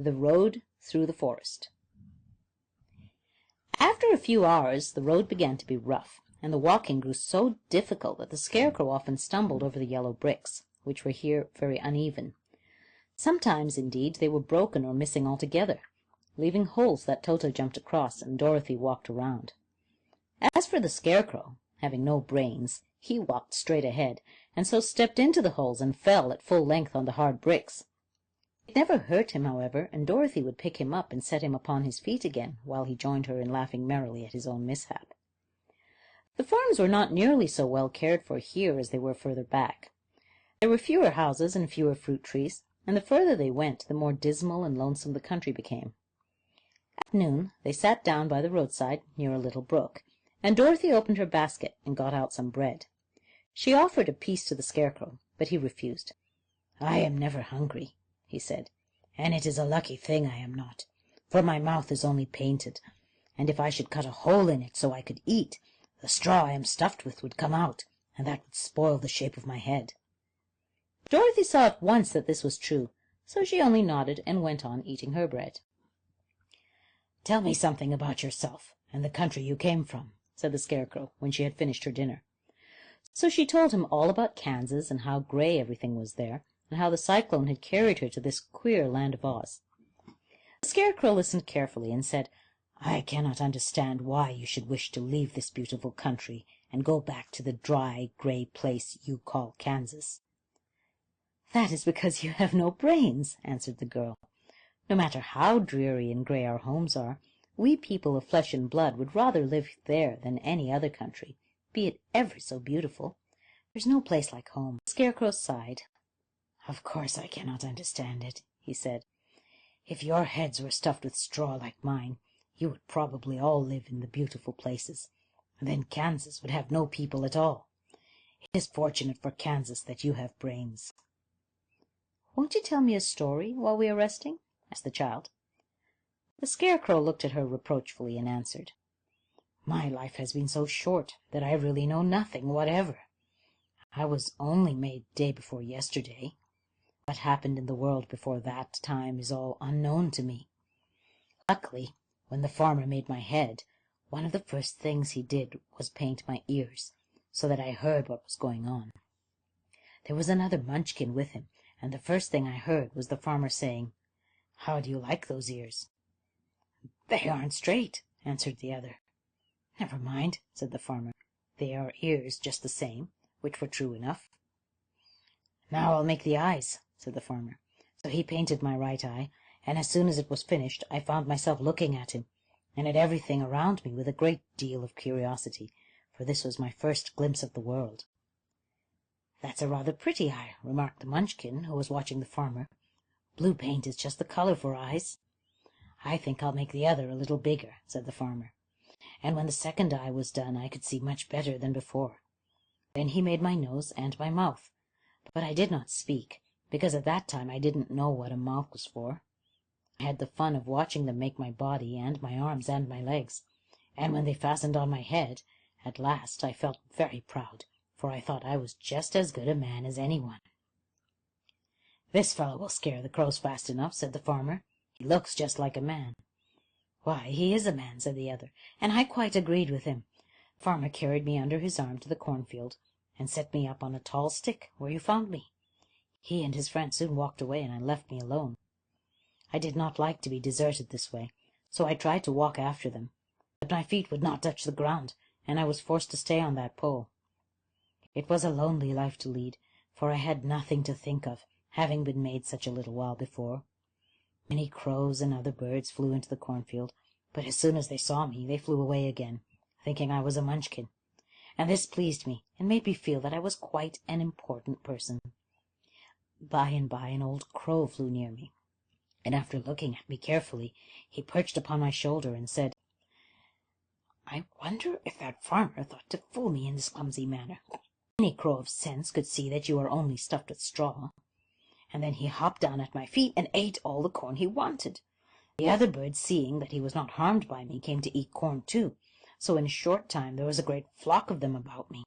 The Road Through the Forest. After a few hours, the road began to be rough, and the walking grew so difficult that the Scarecrow often stumbled over the yellow bricks, which were here very uneven. Sometimes, indeed, they were broken or missing altogether, leaving holes that Toto jumped across and Dorothy walked around. As for the Scarecrow, having no brains, he walked straight ahead, and so stepped into the holes and fell at full length on the hard bricks. It never hurt him, however, and Dorothy would pick him up and set him upon his feet again, while he joined her in laughing merrily at his own mishap. The farms were not nearly so well cared for here as they were further back. There were fewer houses and fewer fruit trees, and the further they went, the more dismal and lonesome the country became. At noon they sat down by the roadside near a little brook, and Dorothy opened her basket and got out some bread. She offered a piece to the Scarecrow, but he refused. "I am never hungry," he said, "and it is a lucky thing I am not, for my mouth is only painted, and if I should cut a hole in it so I could eat, the straw I am stuffed with would come out, and that would spoil the shape of my head." Dorothy saw at once that this was true, so she only nodded and went on eating her bread. "Tell me something about yourself and the country you came from," said the Scarecrow, when she had finished her dinner. So she told him all about Kansas and how gray everything was there, and how the cyclone had carried her to this queer land of Oz. The Scarecrow listened carefully and said, "I cannot understand why you should wish to leave this beautiful country and go back to the dry, gray place you call Kansas." "That is because you have no brains," answered the girl. "No matter how dreary and gray our homes are, we people of flesh and blood would rather live there than any other country, be it ever so beautiful. There's no place like home." The Scarecrow sighed. "Of course I cannot understand it," he said. "If your heads were stuffed with straw like mine, you would probably all live in the beautiful places, and then Kansas would have no people at all. It is fortunate for Kansas that you have brains." "Won't you tell me a story while we are resting?" asked the child. The Scarecrow looked at her reproachfully and answered, "My life has been so short that I really know nothing whatever. I was only made day before yesterday. What happened in the world before that time is all unknown to me. Luckily, when the farmer made my head, one of the first things he did was paint my ears, so that I heard what was going on. There was another Munchkin with him, and the first thing I heard was the farmer saying, 'How do you like those ears?' 'They aren't straight,' answered the other. 'Never mind,' said the farmer. 'They are ears just the same,' which were true enough. 'Now I'll make the eyes,' said the farmer. So he painted my right eye, and as soon as it was finished I found myself looking at him, and at everything around me with a great deal of curiosity, for this was my first glimpse of the world. 'That's a rather pretty eye,' remarked the Munchkin, who was watching the farmer. 'Blue paint is just the color for eyes.' 'I think I'll make the other a little bigger,' said the farmer. And when the second eye was done I could see much better than before. Then he made my nose and my mouth, but I did not speak, because at that time I didn't know what a mouth was for. I had the fun of watching them make my body and my arms and my legs, and when they fastened on my head, at last I felt very proud, for I thought I was just as good a man as anyone. 'This fellow will scare the crows fast enough,' said the farmer. 'He looks just like a man.' 'Why, he is a man,' said the other, and I quite agreed with him. Farmer carried me under his arm to the cornfield, and set me up on a tall stick, where you found me. He and his friend soon walked away, and left me alone. I did not like to be deserted this way, so I tried to walk after them, but my feet would not touch the ground, and I was forced to stay on that pole. It was a lonely life to lead, for I had nothing to think of, having been made such a little while before. Many crows and other birds flew into the cornfield, but as soon as they saw me they flew away again, thinking I was a Munchkin, and this pleased me and made me feel that I was quite an important person. By and by an old crow flew near me, and after looking at me carefully, he perched upon my shoulder and said, 'I wonder if that farmer thought to fool me in this clumsy manner. Any crow of sense could see that you are only stuffed with straw.' And then he hopped down at my feet and ate all the corn he wanted. The other birds, seeing that he was not harmed by me, came to eat corn too, so in a short time there was a great flock of them about me.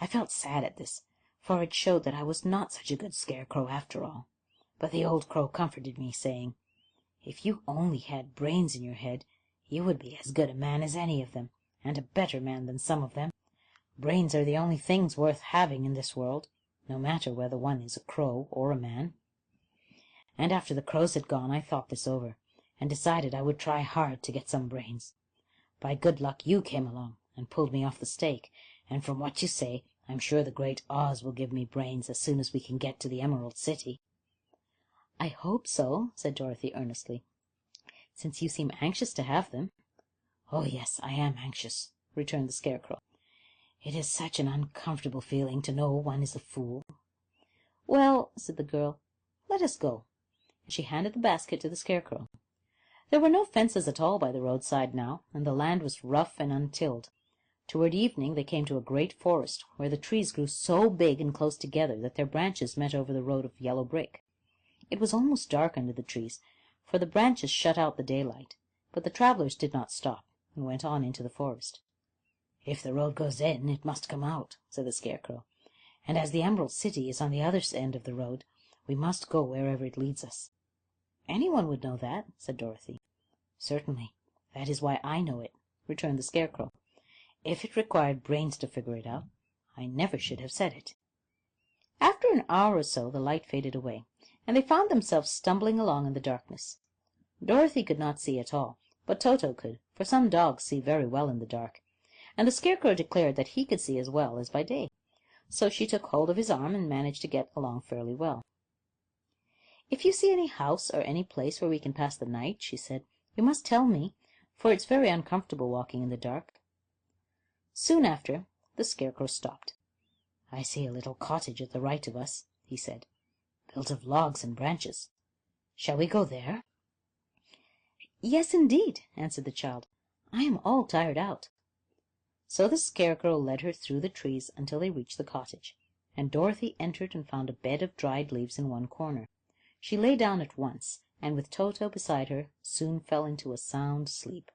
I felt sad at this, for it showed that I was not such a good scarecrow after all. But the old crow comforted me, saying, If you only had brains in your head, you would be as good a man as any of them, and a better man than some of them. Brains are the only things worth having in this world, no matter whether one is a crow or a man. And after the crows had gone, I thought this over, and decided I would try hard to get some brains. By good luck you came along and pulled me off the stake, and from what you say, I'm sure the great Oz will give me brains as soon as we can get to the Emerald City." "I hope so," said Dorothy earnestly, "since you seem anxious to have them." "Oh, yes, I am anxious," returned the Scarecrow. "It is such an uncomfortable feeling to know one is a fool." "Well," said the girl, "let us go." And she handed the basket to the Scarecrow. There were no fences at all by the roadside now, and the land was rough and untilled. Toward evening they came to a great forest, where the trees grew so big and close together that their branches met over the road of yellow brick. It was almost dark under the trees, for the branches shut out the daylight, but the travelers did not stop, and went on into the forest. "If the road goes in, it must come out," said the Scarecrow, "and as the Emerald City is on the other end of the road, we must go wherever it leads us." "Anyone would know that," said Dorothy. "Certainly. That is why I know it," returned the Scarecrow. "If it required brains to figure it out, I never should have said it." After an hour or so the light faded away, and they found themselves stumbling along in the darkness. Dorothy could not see at all, but Toto could, for some dogs see very well in the dark, and the Scarecrow declared that he could see as well as by day. So she took hold of his arm and managed to get along fairly well. "If you see any house or any place where we can pass the night," she said, "you must tell me, for it's very uncomfortable walking in the dark." Soon after, the Scarecrow stopped. "I see a little cottage at the right of us," he said, "built of logs and branches. Shall we go there?" "Yes, indeed," answered the child. "I am all tired out." So the Scarecrow led her through the trees until they reached the cottage, and Dorothy entered and found a bed of dried leaves in one corner. She lay down at once, and with Toto beside her, soon fell into a sound sleep.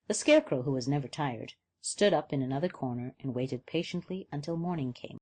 The Scarecrow, who was never tired, stood up in another corner and waited patiently until morning came.